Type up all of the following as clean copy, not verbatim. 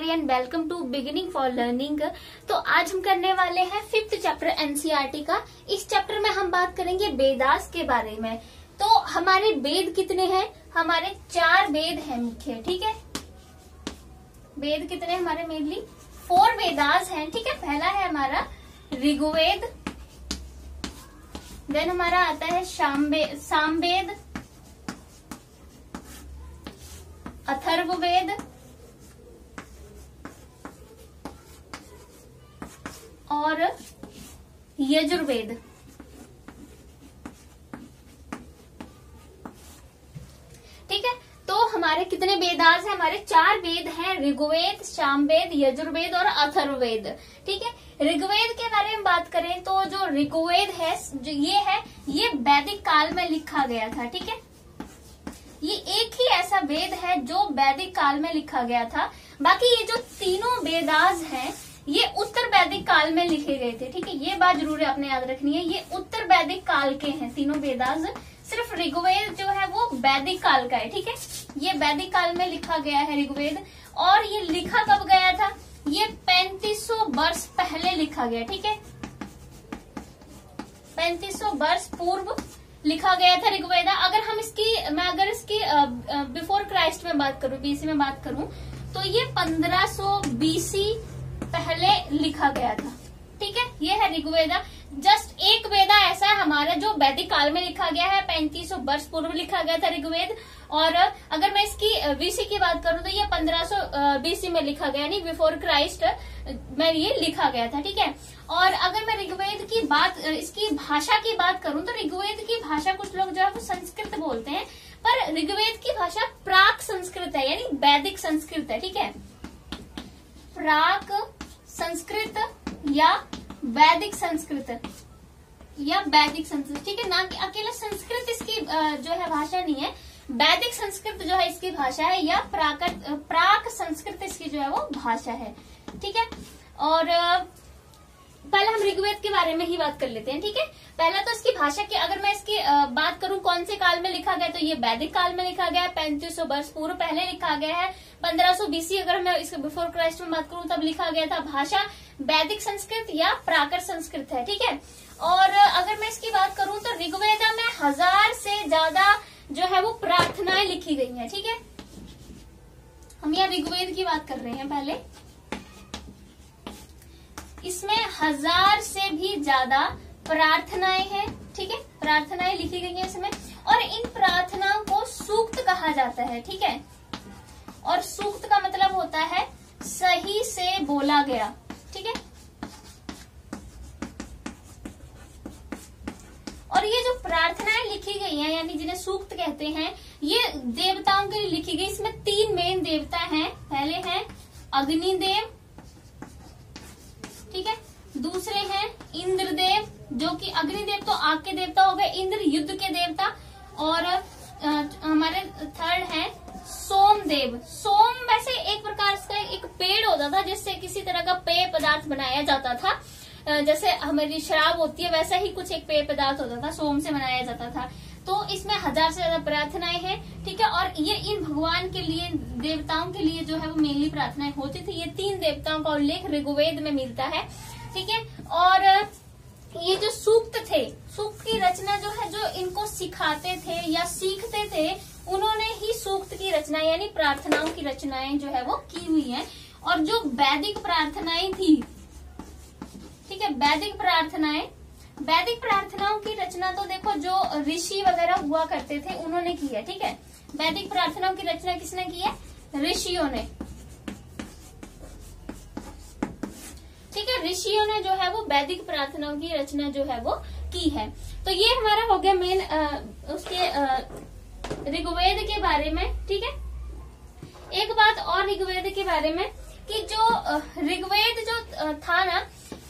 Everybody and welcome to beginning for learning. तो आज हम करने वाले हैं 5th चैप्टर एनसीईआरटी का। इस चैप्टर में हम बात करेंगे वेदास के बारे में। तो हमारे वेद कितने हैं? हमारे 4 वेद हैं मुख्य, ठीक है। वेद कितने हमारे? मेनली 4 वेदास हैं, ठीक है। पहला है हमारा ऋग्वेद, देन हमारा आता है सामवेद, अथर्ववेद और यजुर्वेद। ठीक है, तो हमारे कितने वेदास हैं? हमारे 4 वेद हैं, ऋग्वेद, सामवेद, यजुर्वेद और अथर्ववेद। ठीक है, ऋग्वेद के बारे में बात करें तो जो ऋग्वेद है ये वैदिक काल में लिखा गया था। ठीक है, ये एक ही ऐसा वेद है जो वैदिक काल में लिखा गया था। बाकी ये जो तीनों वेदास हैं ये उत्तर वैदिक काल में लिखे गए थे। ठीक है, ये बात जरूर आपने याद रखनी है, ये उत्तर वैदिक काल के हैं तीनों वेदास। सिर्फ ऋग्वेद जो है वो वैदिक काल का है। ठीक है, ये वैदिक काल में लिखा गया है ऋग्वेद। और ये लिखा कब गया था? ये 3500 वर्ष पहले लिखा गया। ठीक है, 3500 वर्ष पूर्व लिखा गया था ऋग्वेद। अगर इसकी बिफोर क्राइस्ट में बात करूं, बीसी में बात करूं, तो ये 1500 बीसी पहले लिखा गया था। ठीक है, ये है ऋग्वेद। जस्ट एक वेदा ऐसा है हमारा जो वैदिक काल में लिखा गया है, 3500 वर्ष पूर्व लिखा गया था ऋग्वेद। और अगर मैं इसकी बीसी की बात करूं तो ये 1500 बीसी में लिखा गया, यानी बिफोर क्राइस्ट में ये लिखा गया था। ठीक है, और अगर मैं ऋग्वेद की बात, इसकी भाषा की बात करूं तो ऋग्वेद की भाषा कुछ लोग जो है वो संस्कृत बोलते हैं, पर ऋग्वेद की भाषा प्राक संस्कृत है, यानी वैदिक संस्कृत है। ठीक है, प्राक संस्कृत या वैदिक संस्कृत ठीक है ना, कि अकेला संस्कृत इसकी जो है भाषा नहीं है, वैदिक संस्कृत जो है इसकी भाषा है, या प्राक संस्कृत इसकी जो है वो भाषा है। ठीक है, और पहले हम ऋग्वेद के बारे में ही बात कर लेते हैं। ठीक है, पहला तो इसकी भाषा की अगर मैं इसकी बात करूं कौन से काल में लिखा गया, तो ये वैदिक काल में लिखा गया है, 3500 वर्ष पूर्व पहले लिखा गया है। 1500 बीसी अगर मैं इसके बिफोर क्राइस्ट में बात करूं तब लिखा गया था। भाषा वैदिक संस्कृत या प्राकृत संस्कृत है। ठीक है, और अगर मैं इसकी बात करूं तो ऋग्वेद में 1000 से ज्यादा जो है वो प्रार्थनाएं लिखी गई हैं। ठीक है, हम यहाँ ऋग्वेद की बात कर रहे हैं पहले। इसमें 1000 से भी ज्यादा प्रार्थनाएं हैं। ठीक है, प्रार्थनाएं लिखी गई हैं इसमें, और इन प्रार्थनाओं को सूक्त कहा जाता है। ठीक है, और सूक्त का मतलब होता है सही से बोला गया। ठीक है, और ये जो प्रार्थनाएं लिखी गई हैं, यानी जिन्हें सूक्त कहते हैं, ये देवताओं के लिए लिखी गई। इसमें 3 मेन देवता हैं। पहले हैं अग्निदेव, ठीक है, दूसरे हैं इंद्रदेव, जो कि अग्निदेव तो आग के देवता हो गए, इंद्र युद्ध के देवता, और हमारे थर्ड है सोमदेव। सोम वैसे एक प्रकार का एक पेड़ होता था जिससे किसी तरह का पेय पदार्थ बनाया जाता था। जैसे हमारी शराब होती है वैसा ही कुछ एक पेय पदार्थ होता था, सोम से बनाया जाता था। तो इसमें 1000 से ज्यादा प्रार्थनाएं हैं। ठीक है, और ये इन भगवान के लिए, देवताओं के लिए जो है वो मेनली प्रार्थनाएं होती थी। ये 3 देवताओं का उल्लेख ऋग्वेद में मिलता है। ठीक है, और ये जो सूक्त थे, सूक्त की रचना जो है, जो इनको सिखाते थे या सीखते थे, उन्होंने ही सूक्त की रचना यानी प्रार्थनाओं की रचनाएं जो है वो की हुई हैं। और जो वैदिक प्रार्थनाएं थी, ठीक है, वैदिक प्रार्थनाओं की रचना तो देखो जो ऋषि वगैरह हुआ करते थे उन्होंने की है। ठीक है, वैदिक प्रार्थनाओं की रचना किसने की है? ऋषियों ने। ठीक है, ऋषियों ने जो है वो वैदिक प्रार्थनाओं की रचना जो है वो की है। तो ये हमारा हो गया मेन उसके ऋग्वेद के बारे में। ठीक है, एक बात और ऋग्वेद के बारे में कि जो ऋग्वेद जो था ना,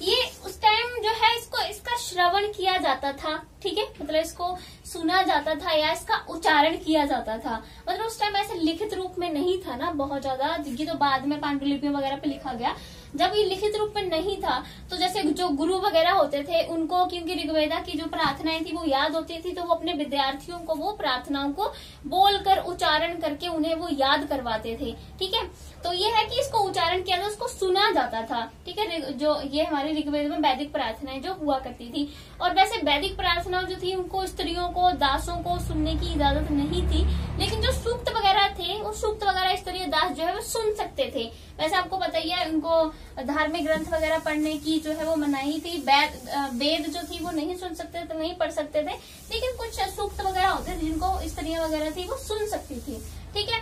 ये उस टाइम जो है इसका श्रवण किया जाता था, ठीक है, मतलब इसको सुना जाता था या इसका उच्चारण किया जाता था। मतलब उस टाइम ऐसे लिखित रूप में नहीं था ना बहुत ज्यादा, ये तो बाद में पांडुलिपियों वगैरह पे लिखा गया। जब ये लिखित रूप में नहीं था तो जैसे जो गुरु वगैरह होते थे उनको, क्योंकि ऋग्वेदा की जो प्रार्थनाएं थी वो याद होती थी, तो वो अपने विद्यार्थियों को वो प्रार्थनाओं को बोलकर उच्चारण करके उन्हें वो याद करवाते थे, ठीक है। तो ये है कि इसको उच्चारण किया था, उसको सुना जाता था, ठीक है। जो ये हमारे ऋग्वेद में वैदिक प्रार्थनाएं जो हुआ करती थी। और वैसे वैदिक प्रार्थना जो थी उनको स्त्रियों को, दासों को सुनने की इजाजत नहीं थी, लेकिन जो सूक्त वगैरह थे वो सूक्त वगैरह स्त्री दास जो है वो सुन सकते थे। वैसे आपको पता ही है उनको धार्मिक ग्रंथ वगैरह पढ़ने की जो है वो मनाही थी। वेद जो थी वो नहीं सुन सकते थे, नहीं पढ़ सकते थे, लेकिन कुछ सूक्त वगैरह होते थे जिनको स्त्रियां वगैरह थी वो सुन सकती थी, ठीक है।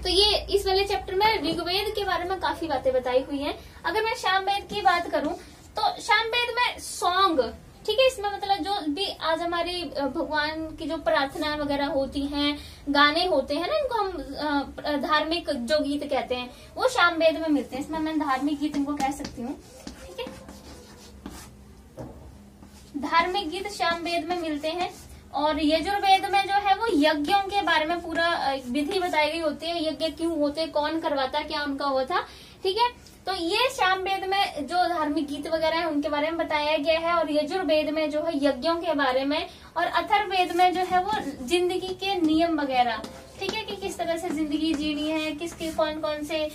तो ये इस वाले चैप्टर में ऋग्वेद के बारे में काफी बातें बताई हुई हैं। अगर मैं सामवेद की बात करूं तो सामवेद में सॉन्ग, ठीक है, इसमें मतलब जो भी आज हमारी भगवान की जो प्रार्थना वगैरह होती हैं, गाने होते हैं ना, इनको हम धार्मिक जो गीत कहते हैं वो सामवेद में मिलते हैं। इसमें मैं धार्मिक गीत इनको कह सकती हूँ, ठीक है। धार्मिक गीत सामवेद में मिलते हैं। और यजुर्वेद में जो है वो यज्ञों के बारे में पूरा विधि बताई गई होती है, यज्ञ क्यों होते, कौन करवाता, क्या उनका वो था, ठीक है। तो ये सामवेद में जो धार्मिक गीत वगैरह है उनके बारे में बताया गया है, और यजुर्वेद में जो है यज्ञों के बारे में, और अथर्ववेद में जो है वो जिंदगी के नियम वगैरह, ठीक है, कि किस तरह से जिंदगी जीनी है, किसके कौन कौन से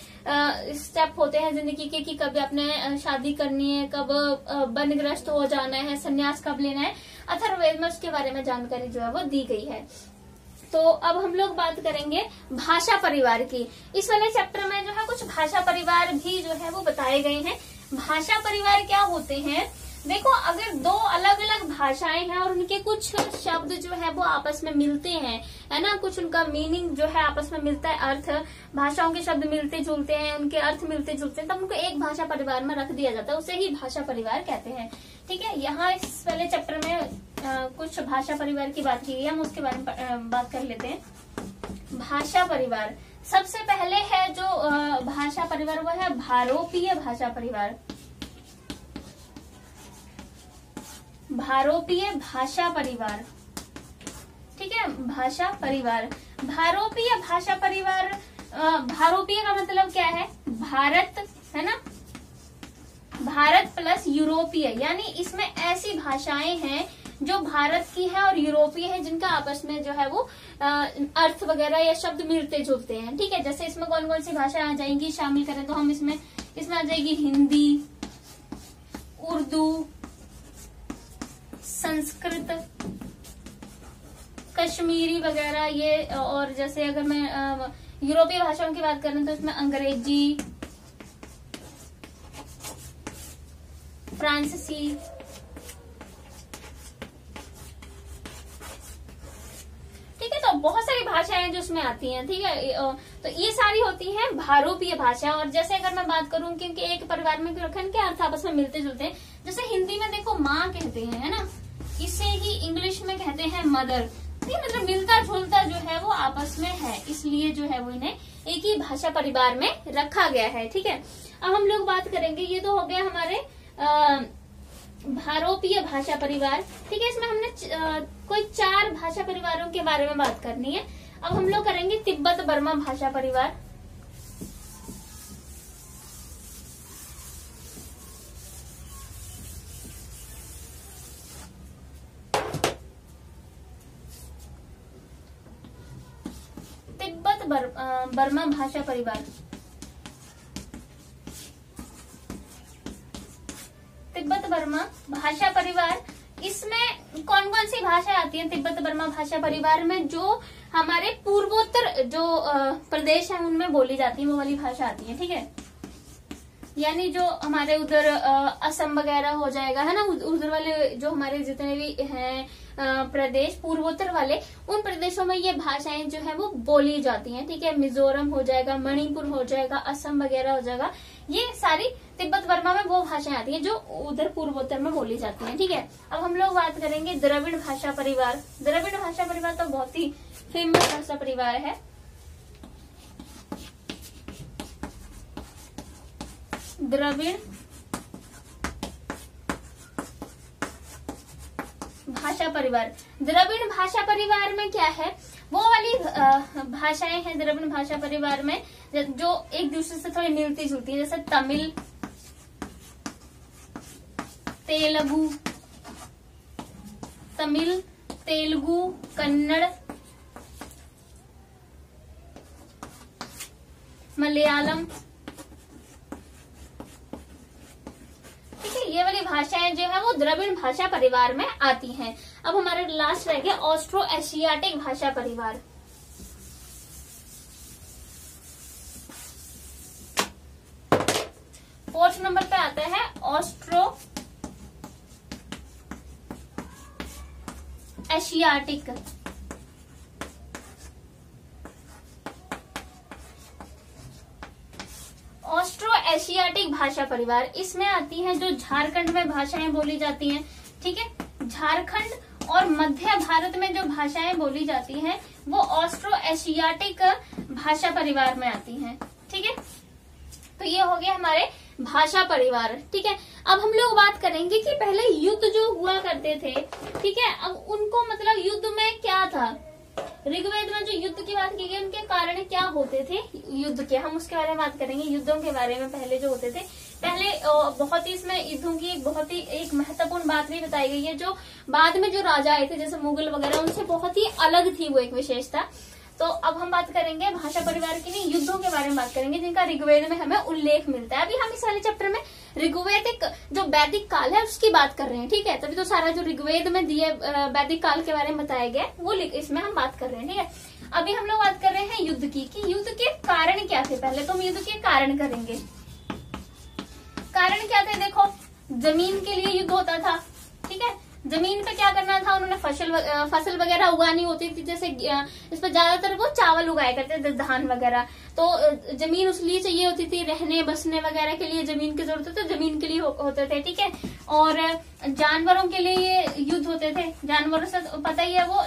स्टेप होते हैं जिंदगी के, कि कब आपने शादी करनी है, कब वनग्रस्त हो जाना है, संन्यास कब लेना है। अथर्ववेद में उसके बारे में जानकारी जो है वो दी गई है। तो अब हम लोग बात करेंगे भाषा परिवार की। इस वाले चैप्टर में जो है कुछ भाषा परिवार भी जो है वो बताए गए हैं। भाषा परिवार क्या होते हैं, देखो, अगर दो अलग अलग भाषाएं हैं और उनके कुछ शब्द जो है वो आपस में मिलते हैं, है ना, कुछ उनका मीनिंग जो है आपस में मिलता है, अर्थ, भाषाओं के शब्द मिलते जुलते हैं, उनके अर्थ मिलते जुलते हैं, तब उनको एक भाषा परिवार में रख दिया जाता है, उसे ही भाषा परिवार कहते हैं, ठीक है। यहाँ इस वाले चैप्टर में कुछ भाषा परिवार की बात की गई है, हम उसके बारे में बात कर लेते हैं। भाषा परिवार, सबसे पहले है जो भाषा परिवार वो है भारोपीय भाषा परिवार। भारोपीय भाषा परिवार, ठीक है, भाषा परिवार। भारोपीय भाषा परिवार, भारोपीय का मतलब क्या है, भारत, है ना, भारत प्लस यूरोपीय, यानी इसमें ऐसी भाषाएं हैं जो भारत की है और यूरोपीय है, जिनका आपस में जो है वो अर्थ वगैरह या शब्द मिलते जुलते हैं, ठीक है। जैसे इसमें कौन कौन सी भाषाएं आ जाएंगी शामिल करें तो हम इसमें आ जाएगी हिंदी, उर्दू, संस्कृत, कश्मीरी वगैरह ये। और जैसे अगर मैं यूरोपीय भाषाओं की बात करें तो इसमें अंग्रेजी, फ्रांसीसी, ठीक है। तो बहुत सारी भाषाएं जो उसमें आती हैं, ठीक है। तो ये सारी होती हैं भारोपीय भाषा। और जैसे अगर मैं बात करूं, क्योंकि एक परिवार में रखन के अर्थ आपस में मिलते जुलते हैं, जैसे हिंदी में देखो माँ कहते हैं, है ना, इसे ही इंग्लिश में कहते हैं मदर, ठीक, मतलब मिलता जुलता जो है वो आपस में है, इसलिए जो है वो इन्हें एक ही भाषा परिवार में रखा गया है, ठीक है। अब हम लोग बात करेंगे, ये तो हो गया हमारे भारोपीय भाषा परिवार, ठीक है। इसमें हमने कोई 4 भाषा परिवारों के बारे में बात करनी है। अब हम लोग करेंगे तिब्बत बर्मा भाषा परिवार। तिब्बत बर्मा भाषा परिवार, तिब्बत बर्मा भाषा परिवार, इसमें कौन कौन सी भाषा आती है तिब्बत बर्मा भाषा परिवार में, जो हमारे पूर्वोत्तर जो प्रदेश है उनमें बोली जाती है वो वाली भाषा आती है, ठीक है। यानी जो हमारे उधर असम वगैरह हो जाएगा, है ना, उधर वाले जो हमारे जितने भी हैं प्रदेश पूर्वोत्तर वाले, उन प्रदेशों में ये भाषाएं जो है वो बोली जाती हैं, ठीक है। मिजोरम हो जाएगा, मणिपुर हो जाएगा, असम वगैरह हो जाएगा, ये सारी तिब्बत बर्मा में वो भाषाएं आती हैं जो उधर पूर्वोत्तर में बोली जाती हैं, ठीक है। अब हम लोग बात करेंगे द्रविड़ भाषा परिवार। द्रविड़ भाषा परिवार तो बहुत ही फेमस भाषा परिवार है। द्रविड़ भाषा परिवार। द्रविड़ भाषा परिवार में क्या है, वो वाली भाषाएं हैं द्रविड़ भाषा परिवार में जो एक दूसरे से थोड़ी मिलती जुलती है, जैसे तमिल, तेलुगु, कन्नड़, मलयालम। ठीक है, ये वाली भाषाएं जो है वो द्रविड़ भाषा परिवार में आती हैं। अब हमारा लास्ट रह गया ऑस्ट्रो एशियाटिक भाषा परिवार। फोर्थ नंबर पे आता है ऑस्ट्रो एशियाटिक। ऑस्ट्रो एशियाटिक भाषा परिवार, इसमें आती हैं जो झारखंड में भाषाएं बोली जाती हैं। ठीक है, झारखंड और मध्य भारत में जो भाषाएं बोली जाती हैं वो ऑस्ट्रो एशियाटिक भाषा परिवार में आती हैं। ठीक है, तो ये हो गया हमारे भाषा परिवार। ठीक है, अब हम लोग बात करेंगे कि पहले युद्ध जो हुआ करते थे, ठीक है, अब उनको मतलब युद्ध में क्या था, ऋग्वेद में जो युद्ध की बात की गई उनके कारण क्या होते थे युद्ध के, हम उसके बारे में बात करेंगे। युद्धों के बारे में पहले जो होते थे, पहले बहुत ही इसमें युद्धों की बहुत ही एक महत्वपूर्ण बात भी बताई गई है, जो बाद में जो राजा आए थे जैसे मुगल वगैरह, उनसे बहुत ही अलग थी वो एक विशेषता। तो अब हम बात करेंगे भाषा परिवार के लिए युद्धों के बारे में बात करेंगे जिनका ऋग्वेद में हमें उल्लेख मिलता है। अभी हम इस वाले चैप्टर में ऋग्वेदिक जो वैदिक काल है उसकी बात कर रहे हैं। ठीक है, तभी तो सारा जो ऋग्वेद में दिए वैदिक काल के बारे में बताया गया वो इसमें हम बात कर रहे हैं। ठीक है, अभी हम लोग बात कर रहे हैं युद्ध की, कि युद्ध के कारण क्या थे। पहले तो हम युद्ध के कारण करेंगे। कारण क्या थे, देखो जमीन के लिए युद्ध होता था। ठीक है, जमीन पे क्या करना था, उन्होंने फसल वगैरह उगानी होती थी, जैसे इस पर ज्यादातर वो चावल उगाया करते थे, धान वगैरह। तो जमीन उस लिए चाहिए होती थी, रहने बसने वगैरह के लिए जमीन की जरूरत होती, तो जमीन के लिए होते थे। ठीक है, और जानवरों के लिए ये युद्ध होते थे। जानवरों से पता ही है वो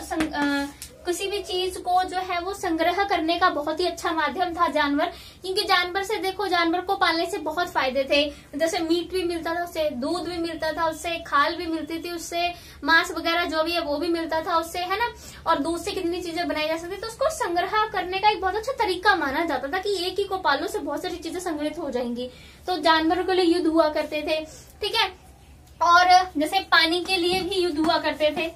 किसी भी चीज को जो है वो संग्रह करने का बहुत ही अच्छा माध्यम था जानवर, क्योंकि जानवर से देखो जानवर को पालने से बहुत फायदे थे, जैसे मीट भी मिलता था उससे, दूध भी मिलता था उससे, खाल भी मिलती थी उससे, मांस वगैरह जो भी है वो भी मिलता था उससे, है ना। और दूध से कितनी चीजें बनाई जा सकती, तो उसको संग्रह करने का एक बहुत अच्छा तरीका माना जाता था कि एक ही को पालो से बहुत सारी चीजें संग्रहित हो जाएंगी। तो जानवरों के लिए युद्ध हुआ करते थे। ठीक है, और जैसे पानी के लिए भी युद्ध हुआ करते थे,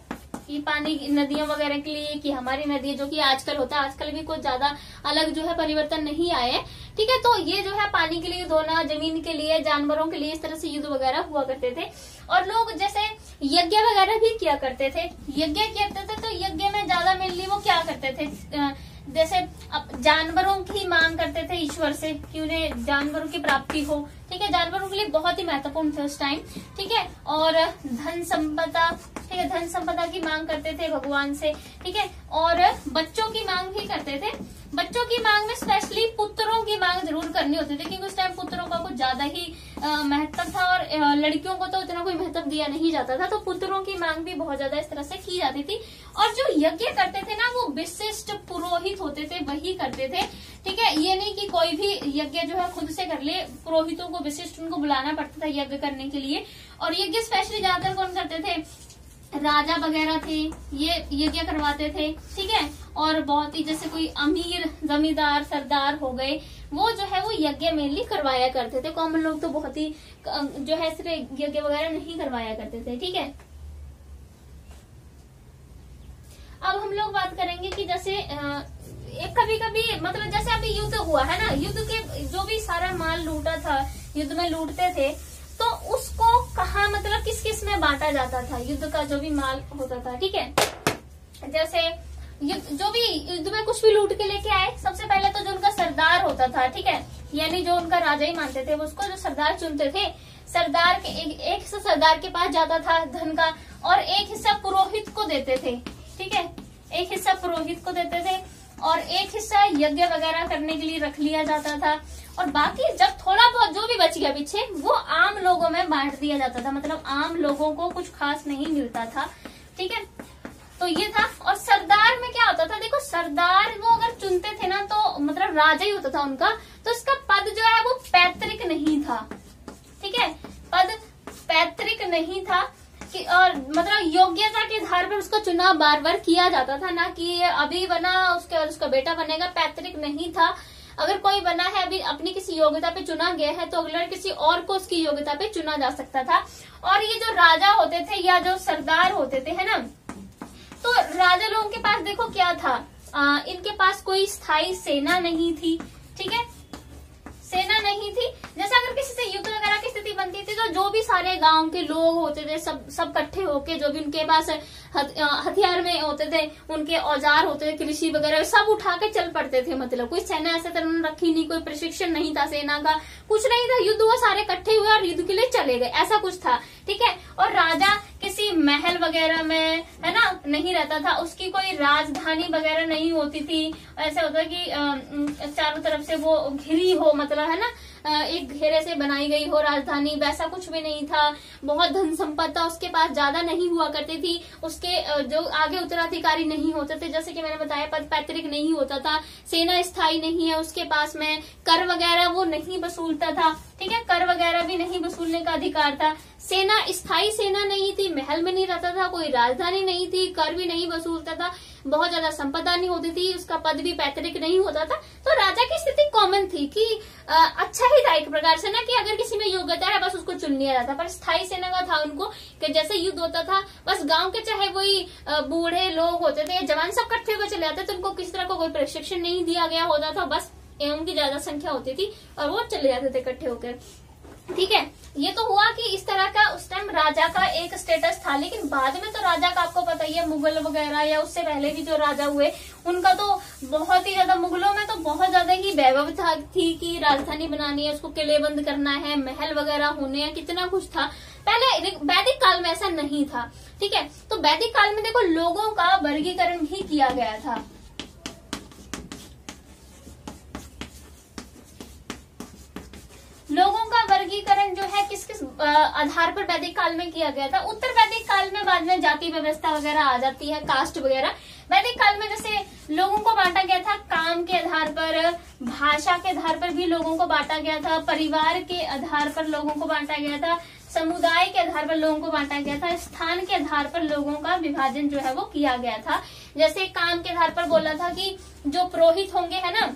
कि पानी नदियों वगैरह के लिए, कि हमारी नदी जो कि आजकल होता है, आजकल भी कुछ ज्यादा अलग जो है परिवर्तन नहीं आए हैं। ठीक है, तो ये जो है पानी के लिए धोना, जमीन के लिए, जानवरों के लिए, इस तरह से युद्ध वगैरह हुआ करते थे। और लोग जैसे यज्ञ वगैरह भी किया करते थे। यज्ञ करते थे तो यज्ञ में ज्यादा मेनली वो क्या करते थे, जैसे जानवरों की मांग करते थे ईश्वर से कि उन्हें जानवरों की प्राप्ति हो। ठीक है, जानवरों के लिए बहुत ही महत्वपूर्ण थे उस टाइम। ठीक है, और धन संपदा, ठीक है, धन संपदा की मांग करते थे भगवान से। ठीक है, और बच्चों की मांग भी करते थे। बच्चों की मांग में स्पेशली पुत्रों की मांग जरूर करनी होती थी, क्योंकि उस टाइम पुत्रों का कुछ ज्यादा ही महत्व था, और लड़कियों को तो इतना कोई महत्व दिया नहीं जाता था, तो पुत्रों की मांग भी बहुत ज्यादा इस तरह से की जाती थी। और जो यज्ञ करते थे ना, वो विशिष्ट पुरोहित होते थे, वही करते थे। ठीक है, ये नहीं कि कोई भी यज्ञ जो है खुद से कर ले, पुरोहितों को विशिष्ट उनको बुलाना पड़ता था यज्ञ करने के लिए। और यज्ञ स्पेशली ज्यादातर कौन करते थे, राजा वगैरह थे, ये यज्ञ करवाते थे। ठीक है, और बहुत ही जैसे कोई अमीर जमींदार सरदार हो गए, वो जो है वो यज्ञ मेनली करवाया करते थे। कॉमन लोग तो बहुत ही जो है सिर्फ यज्ञ वगैरह नहीं करवाया करते थे। ठीक है, अब हम लोग बात करेंगे कि जैसे कभी कभी मतलब जैसे अभी युद्ध हुआ है ना, युद्ध के जो भी सारा माल लूटा था, युद्ध में लूटते थे, तो उसको कहाँ मतलब किस किस में बांटा जाता था, युद्ध का जो भी माल होता था। ठीक है, जैसे जो भी युद्ध में कुछ भी लूट के लेके आए, सबसे पहले तो जो उनका सरदार होता था, ठीक है, यानी जो उनका राजा ही मानते थे, उसको जो सरदार चुनते थे, सरदार के एक हिस्सा सरदार के पास जाता था धन का, और एक हिस्सा पुरोहित को देते थे। ठीक है, एक हिस्सा पुरोहित को देते थे, और एक हिस्सा यज्ञ वगैरह करने के लिए रख लिया जाता था, और बाकी जब थोड़ा बहुत जो भी बच गया पीछे, वो आम लोगों में बांट दिया जाता था। मतलब आम लोगों को कुछ खास नहीं मिलता था। ठीक है, तो ये था। और सरदार में क्या होता था, देखो सरदार वो अगर चुनते थे ना, तो मतलब राजा ही होता था उनका, तो इसका पद जो है वो पैतृक नहीं था। ठीक है, पद पैतृक नहीं था, और मतलब योग्यता के आधार पर उसका चुनाव बार बार किया जाता था, ना कि अभी बना उसके बाद उसका बेटा बनेगा, पैतृक नहीं था। अगर कोई बना है अभी अपनी किसी योग्यता पे चुना गया है तो अगला किसी और को उसकी योग्यता पे चुना जा सकता था। और ये जो राजा होते थे या जो सरदार होते थे, है ना, तो राजा लोगों के पास देखो क्या था, इनके पास कोई स्थायी सेना नहीं थी, ठीक है, सेना नहीं थी। जैसे अगर किसी से युद्ध वगैरह की स्थिति बनती थी तो जो भी सारे गांव के लोग होते थे सब इकट्ठे होके, जो भी उनके पास हथियार में होते थे, उनके औजार होते थे, कृषि वगैरह सब उठा के चल पड़ते थे। मतलब कोई सेना ऐसे तरह उन्होंने रखी नहीं, कोई प्रशिक्षण नहीं था सेना का, कुछ नहीं था, युद्ध हुआ, सारे इकट्ठे हुए और युद्ध के लिए चले गए, ऐसा कुछ था, ठीक है। और राजा किसी महल वगैरह में, है ना, नहीं रहता था, उसकी कोई राजधानी वगैरह नहीं होती थी। ऐसा होता कि चारों तरफ से वो घिरी हो, मतलब है ना, एक घेरे से बनाई गई हो राजधानी, वैसा कुछ भी नहीं था। बहुत धन संपत्ति उसके पास ज्यादा नहीं हुआ करती थी, उसके जो आगे उत्तराधिकारी नहीं होते थे, जैसे कि मैंने बताया पद पैतृक नहीं होता था, सेना स्थायी नहीं है उसके पास में, कर वगैरह वो नहीं वसूलता था, ठीक है, कर वगैरह भी नहीं वसूलने का अधिकार था। सेना स्थायी सेना नहीं थी, महल में नहीं रहता था, कोई राजधानी नहीं थी, कर भी नहीं वसूलता था, बहुत ज्यादा संपदा नहीं होती थी, उसका पद भी पैतृक नहीं होता था। तो राजा की स्थिति कॉमन थी कि अच्छा ही था एक प्रकार से ना, कि अगर किसी में योग्यता है बस उसको चुन लिया जाता। पर स्थायी सेना का था उनको कि जैसे युद्ध होता था बस गांव के चाहे वही बूढ़े लोग होते थे, जवान सब इकट्ठे होकर चले जाते थे, उनको किसी तरह का कोई प्रशिक्षण नहीं दिया गया होता था, बस उनकी ज्यादा संख्या होती थी और वो चले जाते थे इकट्ठे होकर, ठीक है। ये तो हुआ कि इस तरह का उस टाइम राजा का एक स्टेटस था। लेकिन बाद में तो राजा का आपको पता ही है, मुगल वगैरह या उससे पहले भी जो राजा हुए उनका तो बहुत ही ज्यादा, मुगलों में तो बहुत ज्यादा ही वैभव थी कि राजधानी बनानी है, उसको किलेबंद करना है, महल वगैरह होने हैं, कितना कुछ था। पहले वैदिक काल में ऐसा नहीं था, ठीक है। तो वैदिक काल में देखो लोगों का वर्गीकरण भी किया गया था। लोगों का वर्गीकरण जो है किस किस आधार पर वैदिक काल में किया गया था। उत्तर वैदिक काल में बाद में जाति व्यवस्था वगैरह आ जाती है, कास्ट वगैरह। वैदिक काल में जैसे लोगों को बांटा गया था काम के आधार पर, भाषा के आधार पर भी लोगों को बांटा गया था, परिवार के आधार पर लोगों को बांटा गया था, समुदाय के आधार पर लोगों को बांटा गया था, स्थान के आधार पर लोगों का विभाजन जो है वो किया गया था। जैसे काम के आधार पर बोला था कि जो पुरोहित होंगे, है ना,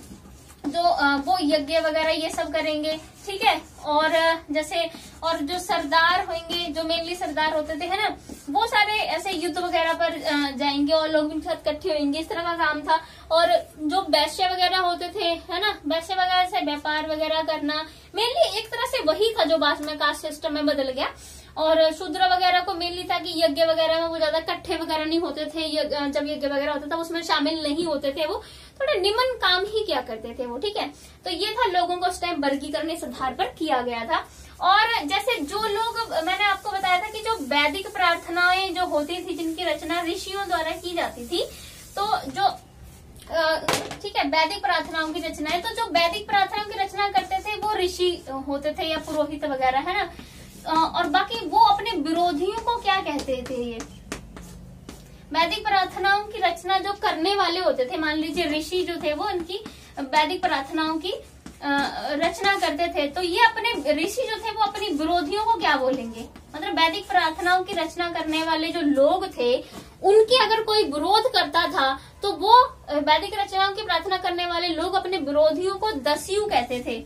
जो वो यज्ञ वगैरह ये सब करेंगे, ठीक है। और जैसे और जो सरदार होंगे, जो मेनली सरदार होते थे, है ना, वो सारे ऐसे युद्ध वगैरह पर जाएंगे और लोग उनके साथ इकट्ठे होंगे, इस तरह का काम था। और जो वैश्य वगैरह होते थे, है ना, वैश्य वगैरह से व्यापार वगैरह करना, मेनली एक तरह से वही था जो बाद में कास्ट सिस्टम में बदल गया। और शूद्र वगैरह को मेनली था कि यज्ञ वगैरह में वो ज्यादा इकट्ठे वगैरह नहीं होते थे, जब यज्ञ वगैरह होता था उसमें शामिल नहीं होते थे, वो थोड़े निम्न काम ही किया करते थे वो, ठीक है। तो ये था लोगों को उस टाइम वर्गीकरण इस आधार पर किया गया था। और जैसे जो लोग, मैंने आपको बताया था कि जो वैदिक प्रार्थनाएं जो होती थी, जिनकी रचना ऋषियों द्वारा की जाती थी, तो जो ठीक है, वैदिक प्रार्थनाओं की रचनाएं, तो जो वैदिक प्रार्थनाओं की रचना करते थे वो ऋषि होते थे या पुरोहित वगैरह, है ना। और बाकी वो अपने विरोधियों को क्या कहते थे, ये वैदिक प्रार्थनाओं की रचना जो करने वाले होते थे, मान लीजिए ऋषि जो थे वो इनकी वैदिक प्रार्थनाओं की रचना करते थे, तो ये अपने ऋषि जो थे वो अपनी विरोधियों को क्या बोलेंगे, मतलब वैदिक प्रार्थनाओं की रचना करने वाले जो लोग थे उनके अगर कोई विरोध करता था तो वो वैदिक रचनाओं की प्रार्थना करने वाले लोग अपने विरोधियों को दस्यु कहते थे,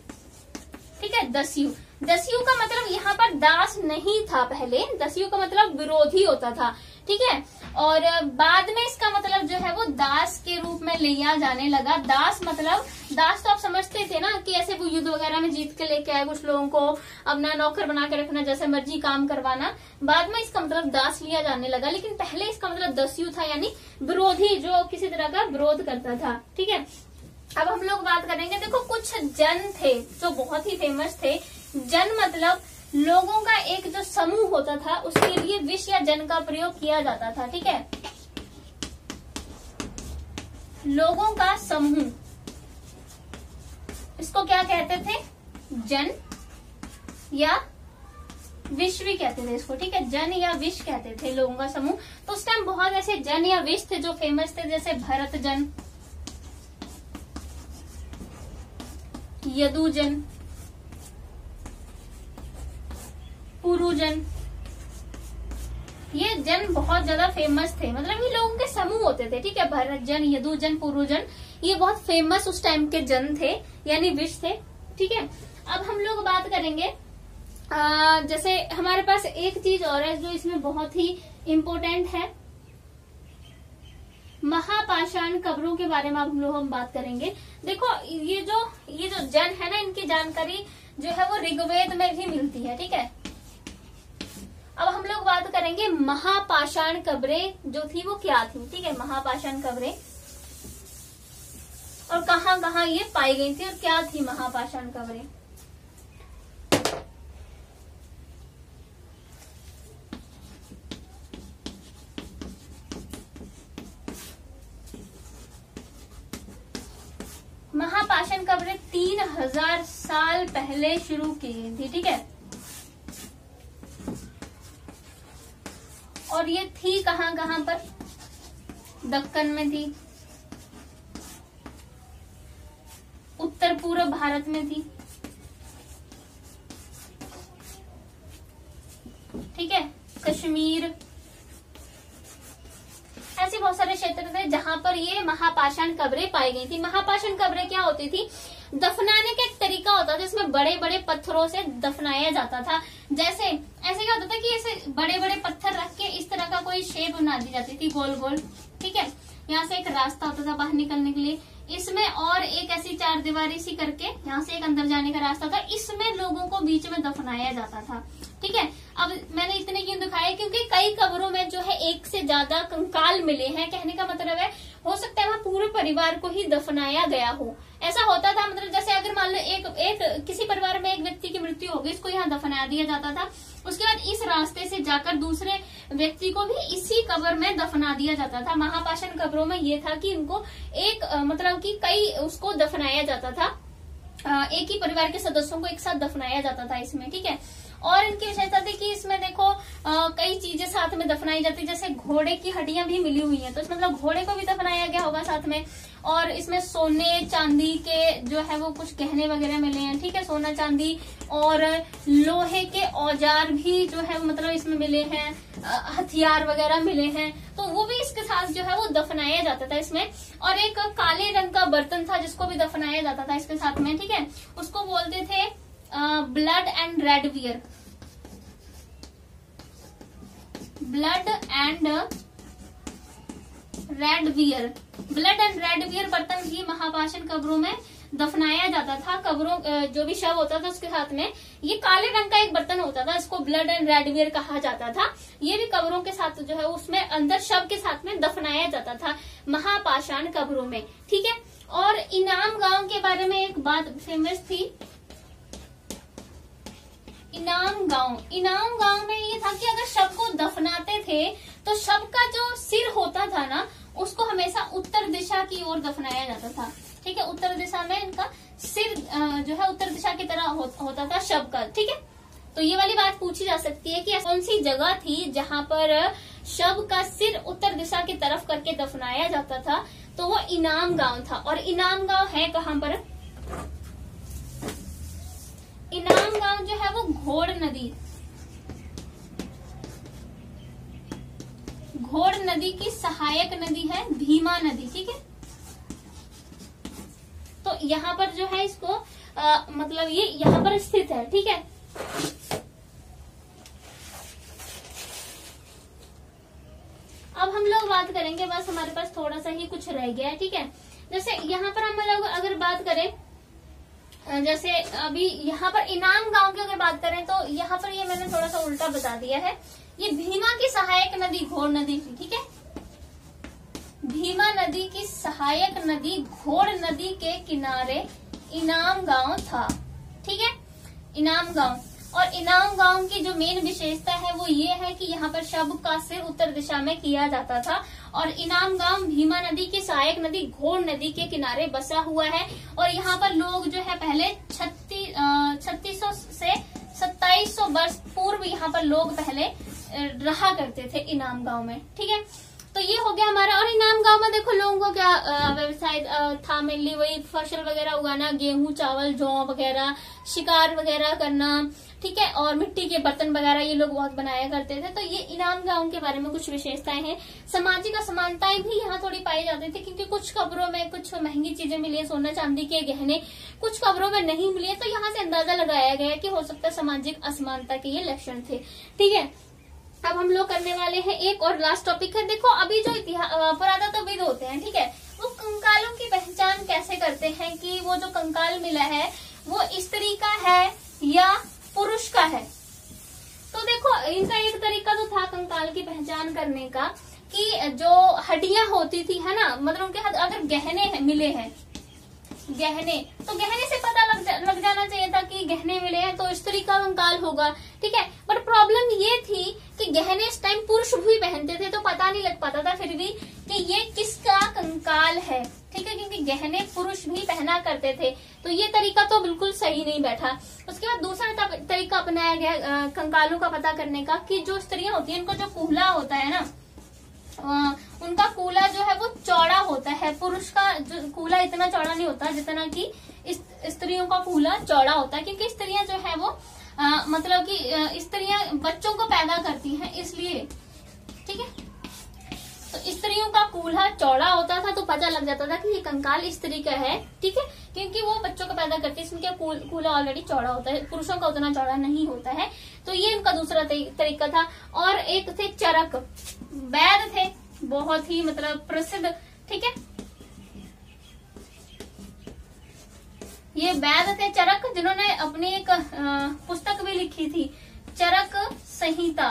ठीक है। दस्यु, दस्यु का मतलब यहाँ पर दास नहीं था, पहले दस्यु का मतलब विरोधी होता था, ठीक है। और बाद में इसका मतलब जो है वो दास के रूप में लिया जाने लगा। दास मतलब, दास तो आप समझते थे ना कि ऐसे वो युद्ध वगैरह में जीत के लेके आए, कुछ लोगों को अपना नौकर बना के रखना, जैसे मर्जी काम करवाना। बाद में इसका मतलब दास लिया जाने लगा, लेकिन पहले इसका मतलब दस्यु था, यानी विरोधी, जो किसी तरह का विरोध करता था, ठीक है। अब हम लोग बात करेंगे, देखो कुछ जन थे जो बहुत ही फेमस थे। जन मतलब लोगों का एक जो समूह होता था, उसके लिए विष या जन का प्रयोग किया जाता था, ठीक है। लोगों का समूह, इसको क्या कहते थे, जन या विष भी कहते थे इसको, ठीक है। जन या विष कहते थे लोगों का समूह। तो उस टाइम बहुत ऐसे जन या विष थे जो फेमस थे, जैसे भरत जन, यदुजन, पुरुजन, ये जन बहुत ज्यादा फेमस थे, मतलब ये लोगों के समूह होते थे, ठीक है। भरत जन, यदु जन, पुरु जन, ये बहुत फेमस उस टाइम के जन थे, यानी विष थे, ठीक है। अब हम लोग बात करेंगे जैसे हमारे पास एक चीज और है जो इसमें बहुत ही इम्पोर्टेंट है, महापाषाण कब्रों के बारे में हम बात करेंगे। देखो ये जो जन है ना, इनकी जानकारी जो है वो ऋग्वेद में भी मिलती है, ठीक है। अब हम लोग बात करेंगे महापाषाण कब्रें जो थी वो क्या थी, ठीक है। महापाषाण कब्रें और कहाँ कहाँ ये पाई गई थी और क्या थी महापाषाण कब्रें। महापाषाण कब्रें 3000 साल पहले शुरू की गई थी, ठीक है। और ये थी कहाँ कहाँ पर, दक्कन में थी, उत्तर पूर्व भारत में थी, ठीक है, कश्मीर, ऐसे बहुत सारे क्षेत्र थे जहां पर ये महापाषाण कब्रें पाई गई थी। महापाषाण कब्रें क्या होती थी, दफनाने का एक तरीका होता था जिसमें बड़े बड़े पत्थरों से दफनाया जाता था। जैसे ऐसे क्या होता था कि ऐसे बड़े बड़े पत्थर रख के इस तरह का कोई शेप बना दी जाती थी, गोल गोल, ठीक है। यहाँ से एक रास्ता होता था बाहर निकलने के लिए, इसमें और एक ऐसी चार दीवारी सी करके यहाँ से एक अंदर जाने का रास्ता था, इसमें लोगों को बीच में दफनाया जाता था, ठीक है। अब मैंने इतने क्यों दिखाया, क्योंकि कई कब्रों में जो है एक से ज्यादा कंकाल मिले हैं। कहने का मतलब है हो सकता है वहाँ पूरे परिवार को ही दफनाया गया हो, ऐसा होता था। मतलब जैसे अगर मान लो एक किसी परिवार में एक व्यक्ति की मृत्यु हो गई, इसको यहाँ दफना दिया जाता था, उसके बाद इस रास्ते से जाकर दूसरे व्यक्ति को भी इसी कब्र में दफना दिया जाता था। महापाषाण कब्रों में ये था कि उनको एक मतलब कि कई उसको दफनाया जाता था, एक ही परिवार के सदस्यों को एक साथ दफनाया जाता था इसमें, ठीक है। और इनकी विशेषता थी कि इसमें देखो कई चीजें साथ में दफनाई जाती, जैसे घोड़े की हड्डियां भी मिली हुई हैं, तो इसमें मतलब घोड़े को भी दफनाया गया होगा साथ में। और इसमें सोने चांदी के जो है वो कुछ गहने वगैरह मिले हैं, ठीक है, सोना चांदी, और लोहे के औजार भी जो है मतलब इसमें मिले हैं, हथियार वगैरह मिले हैं, तो वो भी इसके साथ जो है वो दफनाया जाता था इसमें। और एक काले रंग का बर्तन था जिसको भी दफनाया जाता था इसके साथ में, ठीक है, उसको बोलते थे blood and red wear, blood and red wear, blood and red wear बर्तन भी महापाषाण कब्रों में दफनाया जाता था। कब्रों जो भी शव होता था उसके साथ में ये काले रंग का एक बर्तन होता था, इसको ब्लड एंड रेड वियर कहा जाता था। ये भी कब्रों के साथ जो है उसमें अंदर शव के साथ में दफनाया जाता था महापाषाण कब्रों में, ठीक है। और इनाम गांव के बारे में एक बात फेमस थी, इनाम गांव में ये था कि अगर शव को दफनाते थे तो शव का जो सिर होता था ना उसको हमेशा उत्तर दिशा की ओर दफनाया जाता था, ठीक है। उत्तर दिशा में इनका सिर जो है उत्तर दिशा की तरह होता था शव का, ठीक है। तो ये वाली बात पूछी जा सकती है कि कौन सी जगह थी जहां पर शव का सिर उत्तर दिशा की तरफ करके दफनाया जाता था, तो वो इनाम गांव था। और इनाम गांव है कहाँ पर, इनाम गांव जो है वो घोड़ नदी की सहायक नदी है, भीमा नदी, ठीक है। तो यहाँ पर जो है इसको मतलब ये यहाँ पर स्थित है, ठीक है। अब हम लोग बात करेंगे, बस हमारे पास थोड़ा सा ही कुछ रह गया है, ठीक है। जैसे यहाँ पर हम लोग अगर बात करें, जैसे अभी यहाँ पर इनाम गांव की अगर बात करें तो यहाँ पर ये मैंने थोड़ा सा उल्टा बता दिया है। ये भीमा की सहायक नदी घोड़ नदी थी, ठीक है। भीमा नदी की सहायक नदी घोड़ नदी के किनारे इनाम गांव था, ठीक है, इनाम गांव। और इनाम गांव की जो मेन विशेषता है वो ये है कि यहाँ पर शव का सिर उत्तर दिशा में किया जाता था। और इनाम गांव भीमा नदी की सहायक नदी घोड़ नदी के किनारे बसा हुआ है। और यहाँ पर लोग जो है पहले 3600 से 2700 वर्ष पूर्व यहाँ पर लोग पहले रहा करते थे इनाम गांव में, ठीक है। तो तो ये हो गया हमारा। और इनाम गांव में देखो लोगों को क्या व्यवसाय था, मेनली वही फसल वगैरह उगाना, गेहूं चावल जौ वगैरह, शिकार वगैरह करना, ठीक है, और मिट्टी के बर्तन वगैरह ये लोग बहुत बनाया करते थे। तो ये इनाम गांव के बारे में कुछ विशेषताएं हैं। सामाजिक असमानताएं भी यहाँ थोड़ी पाई जाती थी, क्योंकि कुछ खबरों में कुछ महंगी चीजें मिली है, सोना चांदी के गहने, कुछ खबरों में नहीं मिली है। तो यहाँ से अंदाजा लगाया गया कि हो सकता है सामाजिक असमानता के ये लक्षण थे। ठीक है, अब हम लोग करने वाले हैं एक और लास्ट टॉपिक है। देखो अभी जो पुरातत्वविद होते हैं, ठीक है, वो कंकालों की पहचान कैसे करते हैं कि वो जो कंकाल मिला है वो स्त्री का है या पुरुष का है। तो देखो इनका एक तरीका तो था कंकाल की पहचान करने का कि जो हड्डियां होती थी, है ना, मतलब उनके हाथ अगर गहने मिले हैं, गहने, तो गहने से पता लग जाना चाहिए था कि गहने मिले हैं तो स्त्री का कंकाल होगा। ठीक है, बट प्रॉब्लम ये थी कि गहने इस टाइम पुरुष भी पहनते थे, तो पता नहीं लग पाता था फिर भी कि ये किसका कंकाल है। ठीक है, क्योंकि गहने पुरुष भी पहना करते थे, तो ये तरीका तो बिल्कुल सही नहीं बैठा। उसके बाद दूसरा तरीका अपनाया गया कंकालों का पता करने का कि जो स्त्रियां होती हैं उनको जो कूल्हा होता है ना, उनका कूल्हा जो है वो चौड़ा होता है। पुरुष का जो कूल्हा इतना चौड़ा नहीं होता जितना कि स्त्रियों का कूल्हा चौड़ा होता है, क्योंकि स्त्रियां जो है वो मतलब कि स्त्रियां बच्चों को पैदा करती हैं, इसलिए। ठीक है, तो स्त्रियों का कूल्हा चौड़ा होता था तो पता लग जाता था कि ये कंकाल स्त्री का है। ठीक है, क्योंकि वो बच्चों को पैदा करती है, इसमें कूल्हा ऑलरेडी चौड़ा होता है, पुरुषों का उतना चौड़ा नहीं होता है। तो ये उनका दूसरा तरीका था। और एक थे चरक, वैद थे, बहुत ही मतलब प्रसिद्ध। ठीक है, ये वैद थे चरक, जिन्होंने अपनी एक पुस्तक भी लिखी थी, चरक संहिता।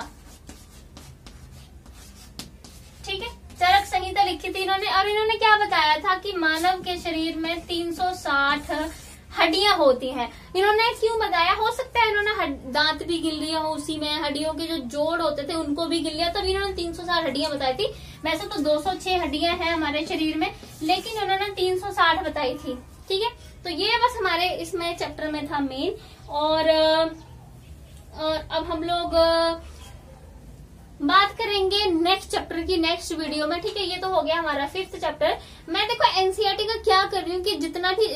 ठीक है, चरक संहिता लिखी थी इन्होंने। और इन्होंने क्या बताया था कि मानव के शरीर में 360 हड्डियां होती हैं। इन्होंने क्यों बताया, हो सकता है इन्होंने दांत भी गिन लिया हो उसी में, हड्डियों के जो जोड़ होते थे उनको भी गिन लिया, तब इन्होंने 360 हड्डियां बताई थी। वैसे तो 206 हड्डियां हैं हमारे शरीर में, लेकिन उन्होंने 360 बताई थी। ठीक है, तो ये बस हमारे इसमें चैप्टर में था मेन। और अब हम लोग बात करेंगे नेक्स्ट चैप्टर की नेक्स्ट वीडियो में। ठीक है, ये तो हो गया हमारा 5th चैप्टर। मैं देखो एनसीईआरटी का क्या कर रही हूँ कि जितना भी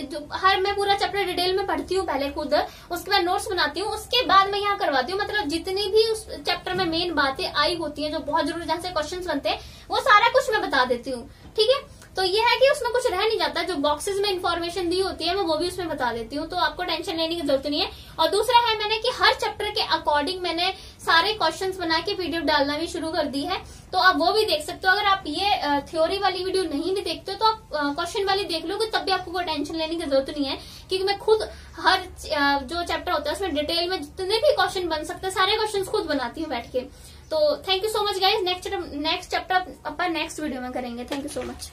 मैं पूरा चैप्टर डिटेल में पढ़ती हूँ पहले खुद, उसके बाद नोट्स बनाती हूँ, उसके बाद मैं यहाँ करवाती हूँ। मतलब जितनी भी उस चैप्टर में मेन बातें आई होती हैं जो बहुत जरूरी, जहाँ से क्वेश्चन बनते हैं, वो सारा कुछ मैं बता देती हूँ। ठीक है, तो ये है कि उसमें कुछ रह नहीं जाता, जो बॉक्सेस में इन्फॉर्मेशन दी होती है मैं वो भी उसमें बता देती हूँ, तो आपको टेंशन लेने की जरूरत नहीं है। और दूसरा है मैंने कि हर चैप्टर के अकॉर्डिंग मैंने सारे क्वेश्चंस बना के पीडीएफ डालना भी शुरू कर दी है, तो आप वो भी देख सकते हो। अगर आप ये थ्योरी वाली वीडियो नहीं भी देखते हो तो आप क्वेश्चन वाली देख लोगे, तब भी आपको कोई टेंशन लेने की जरूरत नहीं है, क्योंकि मैं खुद हर जो चैप्टर होता है उसमें डिटेल में जितने भी क्वेश्चन बन सकते हैं सारे क्वेश्चन खुद बनाती हूँ बैठ के। तो thank you so much guys. Next chapter upon next video में करेंगे। Thank you so much.